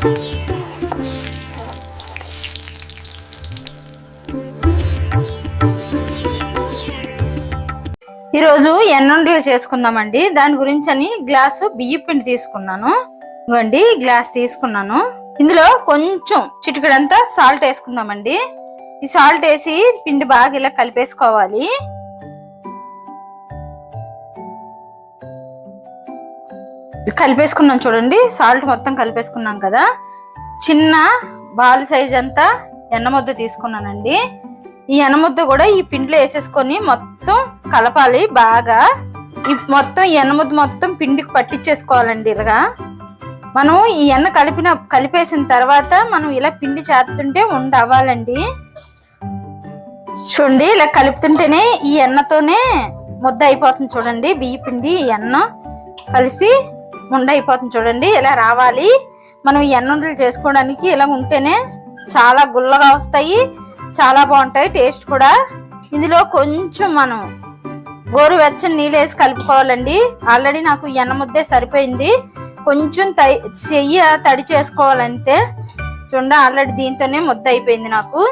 ఈరోజు ఎన్నుండలు చేసుకుందామండి. దాని గురించి అని గ్లాసు బియ్యం పిండి తీసుకున్నాను. ఇవ్వండి గ్లాస్ తీసుకున్నాను. ఇందులో కొంచెం చిటికెడంతా సాల్ట్ వేసుకుందామండి. ఈ సాల్ట్ వేసి పిండి బాగా ఇలా కలిపేసుకోవాలి. కలిపేసుకున్నాం చూడండి. సాల్ట్ మొత్తం కలిపేసుకున్నాం కదా. చిన్న బాల్ సైజ్ అంతా ఎన్నముద్ద తీసుకున్నానండి. ఈ ఎన్నముద్ద కూడా ఈ పిండిలో వేసేసుకొని మొత్తం కలపాలి బాగా. ఈ మొత్తం ఎన్నముద్ద మొత్తం పిండికి పట్టించేసుకోవాలండి. ఇలాగా మనం ఈ ఎన్న కలిపేసిన తర్వాత మనం ఇలా పిండి చేస్తుంటే అవ్వాలండి. చూడండి ఇలా కలుపుతుంటేనే ఈ ఎన్నతోనే ముద్ద అయిపోతుంది చూడండి. బియ్య పిండి ఎన్న కలిసి ముండ అయిపోతుంది చూడండి. ఇలా రావాలి. మనం ఈ ఎన్నుండలు చేసుకోవడానికి ఇలా ఉంటేనే చాలా గుల్లగా వస్తాయి, చాలా బాగుంటాయి టేస్ట్ కూడా. ఇందులో కొంచెం మనం గోరువెచ్చని నీళ్ళు వేసి కలుపుకోవాలండి. ఆల్రెడీ నాకు ఎన్న ముద్దే సరిపోయింది. కొంచెం చెయ్యి తడి చేసుకోవాలంతే. చూడండి ఆల్రెడీ దీంతోనే ముద్ద అయిపోయింది నాకు.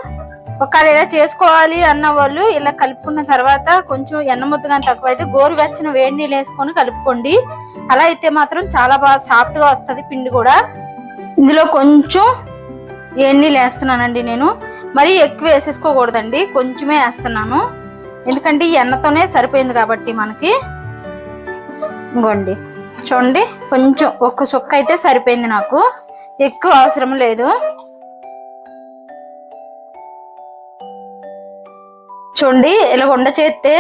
ఒకవేళ ఇలా చేసుకోవాలి అన్న వాళ్ళు ఇలా కలుపుకున్న తర్వాత కొంచెం ఎన్న ముద్ద కానీ తక్కువ అయితే గోరువెచ్చని వేడి నీళ్ళు వేసుకొని కలుపుకోండి. అలా అయితే మాత్రం చాలా బాగా సాఫ్ట్ గా వస్తుంది పిండి కూడా. ఇందులో కొంచెం వేడి నీళ్ళు వేస్తున్నానండి. నేను మరీ ఎక్కువ వేసేసుకోకూడదండి, కొంచెమే వేస్తున్నాను. ఎందుకంటే ఈ ఎన్నతోనే సరిపోయింది కాబట్టి మనకి. ఇంకోండి చూడండి కొంచెం ఒక్క చుక్క అయితే సరిపోయింది నాకు, ఎక్కువ అవసరం లేదు. చూడండి ఇలా ఉండ చేస్తే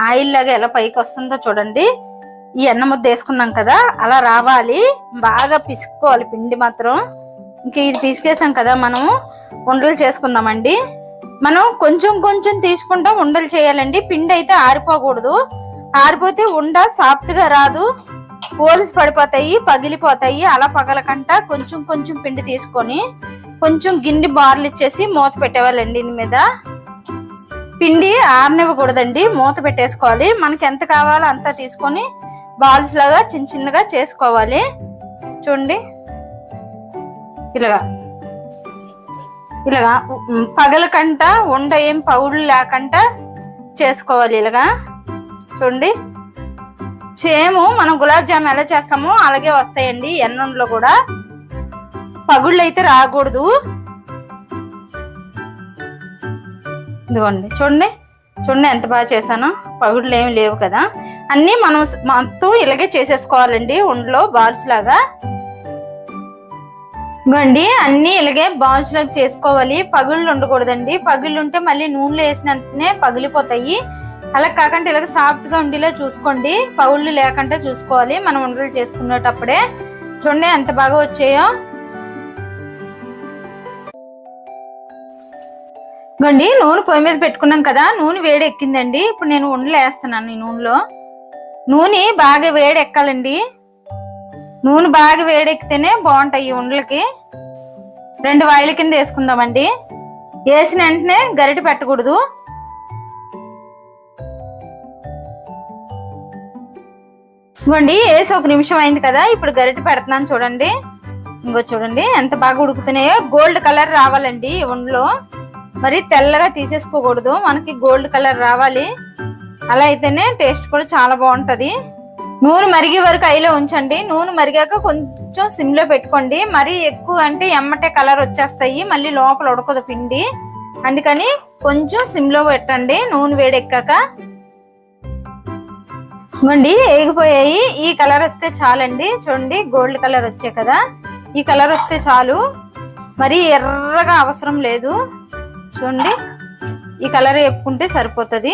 ఆయిల్ లాగా ఎలా పైకి వస్తుందో చూడండి. ఈ ఎన్న ముద్ద వేసుకున్నాం కదా అలా రావాలి. బాగా పిసుక్కోవాలి పిండి మాత్రం. ఇంక ఇది పిసికేసాం కదా, మనం ఉండలు చేసుకుందామండి. మనం కొంచెం కొంచెం తీసుకుంటా ఉండలు చేయాలండి. పిండి అయితే ఆరిపోకూడదు. ఆరిపోతే ఉండ సాఫ్ట్ గా రాదు, పోల్స్ పడిపోతాయి, పగిలిపోతాయి. అలా పగలకంట కొంచెం కొంచెం పిండి తీసుకొని కొంచెం గిన్నె బార్లు ఇచ్చేసి మూత పెట్టేవాళ్ళండి. దీని మీద పిండి ఆరనివ్వకూడదండి, మూత పెట్టేసుకోవాలి. మనకి ఎంత కావాలో అంతా తీసుకొని బాల్స్ లాగా చిన్న చిన్నగా చేసుకోవాలి. చూడండి ఇలాగా ఇలాగా పగలకంట ఉండ ఏం పౌళ్ళు లేకుండా చేసుకోవాలి. ఇలాగా చూడండి సేమ్ మనం గులాబ్ జామ్ ఎలా చేస్తామో అలాగే వస్తాయండి. ఎన్నుండలో కూడా పగుళ్ళు అయితే రాకూడదు. ఇదిగోండి చూడండి చూడండి ఎంత బాగా చేశానో. పగుళ్ళు ఏమి లేవు కదా. అన్నీ మనం మొత్తం ఇలాగే చేసేసుకోవాలండి ఉండలో బాల్స్ లాగా. ఇవ్వండి అన్ని ఇలాగే బాల్స్ లాగా చేసుకోవాలి. పగుళ్ళు ఉండకూడదండి. పగుళ్ళు ఉంటే మళ్ళీ నూనెలో వేసినంతనే పగిలిపోతాయి. అలా కాకుండా ఇలాగ సాఫ్ట్ గా ఉండేలా చూసుకోండి. పగుళ్ళు లేకుండా చూసుకోవాలి మనం ఉండలు చేసుకునేటప్పుడే. చూడండి ఎంత బాగా వచ్చాయో. ఇవ్వండి నూనె పొయ్యి మీద పెట్టుకున్నాం కదా, నూనె వేడి ఎక్కిందండి. ఇప్పుడు నేను ఉండలు వేస్తున్నాను. ఈ నూనెలో నూనె బాగా వేడి ఎక్కాలండి. నూనె బాగా వేడెక్కితేనే బాగుంటాయి ఉండలకి. 2 వాయిల కింద వేసుకుందామండి. వేసిన వెంటనే గరిటె పెట్టకూడదు. ఇవ్వండి వేసి 1 నిమిషం అయింది కదా. ఇప్పుడు గరిటె పెడుతున్నాను చూడండి. ఇంకో చూడండి ఎంత బాగా ఉడుకుతున్నాయో. గోల్డ్ కలర్ రావాలండి ఉండలో, మరి తెల్లగా తీసేసుకోకూడదు. మనకి గోల్డ్ కలర్ రావాలి. అలా అయితేనే టేస్ట్ కూడా చాలా బాగుంటది. నూనె మరిగే వరకు ఐలో ఉంచండి. నూనె మరిగాక కొంచెం సిమ్ లో పెట్టుకోండి. మరీ ఎక్కువ అంటే ఎమ్మటే కలర్ వచ్చేస్తాయి, మళ్ళీ లోపల ఉడకదు పిండి. అందుకని కొంచెం సిమ్ లో పెట్టండి నూనె వేడెక్కాక. ఇవ్వండి వేగిపోయాయి. ఈ కలర్ వస్తే చాలండి. చూడండి గోల్డ్ కలర్ వచ్చాయి కదా, ఈ కలర్ వస్తే చాలు. మరి ఎర్రగా అవసరం లేదు. చూడండి ఈ కలర్ వేపుకుంటే సరిపోతుంది.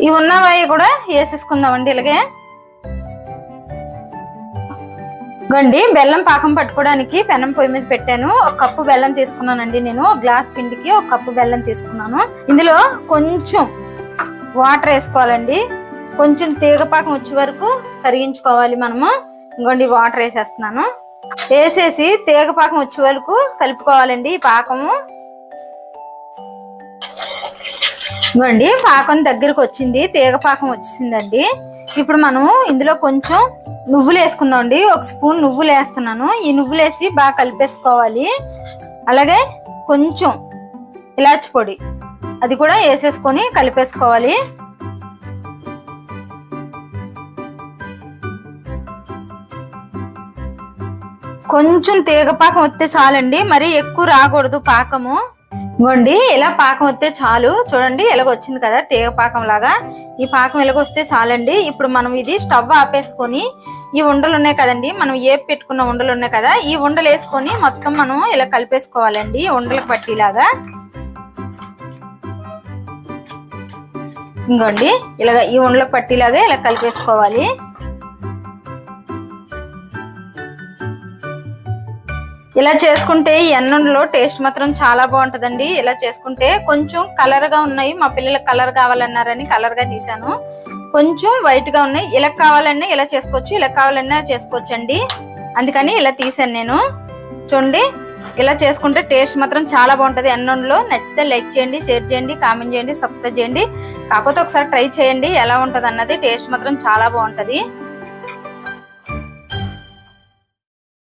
ఈ ఉన్నవాయి కూడా వేసేసుకుందామండి ఇలాగే. గండి బెల్లం పాకం పట్టుకోవడానికి పెనం పొయ్యి మీద పెట్టాను. 1 కప్పు బెల్లం తీసుకున్నానండి నేను. 1 గ్లాస్ పిండికి 1 కప్పు బెల్లం తీసుకున్నాను. ఇందులో కొంచెం వాటర్ వేసుకోవాలండి. కొంచెం తీగ పాకం వచ్చే వరకు కరిగించుకోవాలి మనము. ఇంకోండి వాటర్ వేసేస్తున్నాను. వేసేసి తీగ పాకం వచ్చే వరకు కలుపుకోవాలండి ఈ పాకము. ఇవ్వండి పాకం దగ్గరకు వచ్చింది, తీగ పాకం వచ్చేసిందండి. ఇప్పుడు మనము ఇందులో కొంచెం నువ్వులు వేసుకుందాం అండి. 1 స్పూన్ నువ్వులు వేస్తున్నాను. ఈ నువ్వులు వేసి బాగా కలిపేసుకోవాలి. అలాగే కొంచెం ఇలాచి పొడి అది కూడా వేసేసుకొని కలిపేసుకోవాలి. కొంచెం తీగ పాకం వస్తే చాలండి, మరి ఎక్కువ రాకూడదు పాకము. ఇవ్వండి ఇలా పాకం వస్తే చాలు. చూడండి ఎలాగ వచ్చింది కదా తీగ పాకం లాగా. ఈ పాకం ఎలాగొస్తే చాలండి. ఇప్పుడు మనం ఇది స్టవ్ ఆపేసుకొని ఈ ఉండలు ఉన్నాయి కదండి, మనం పెట్టుకున్న ఉండలు ఉన్నాయి కదా, ఈ ఉండలు వేసుకొని మొత్తం మనం ఇలా కలిపేసుకోవాలండి ఉండలకు పట్టిలాగా. ఇంకోండి ఇలాగ ఈ ఉండలకు పట్టిలాగా ఇలా కలిపేసుకోవాలి. ఇలా చేసుకుంటే ఈ ఎన్నుండలో టేస్ట్ మాత్రం చాలా బాగుంటదండి. ఇలా చేసుకుంటే కొంచెం కలర్ గా ఉన్నాయి, మా పిల్లలకు కలర్ కావాలన్నారని కలర్ గా తీసాను. కొంచెం వైట్ గా ఉన్నాయి, ఇలా కావాలన్నా ఇలా చేసుకోవచ్చు, ఇలా కావాలన్నా చేసుకోవచ్చు అండి. అందుకని ఇలా తీసాను నేను. చూడండి ఇలా చేసుకుంటే టేస్ట్ మాత్రం చాలా బాగుంటది ఎన్నుండలో. నచ్చితే లైక్ చేయండి, షేర్ చేయండి, కామెంట్ చేయండి, సబ్స్క్రైబ్ చేయండి. కాకపోతే ఒకసారి ట్రై చేయండి ఎలా ఉంటది అన్నది. టేస్ట్ మాత్రం చాలా బాగుంటది.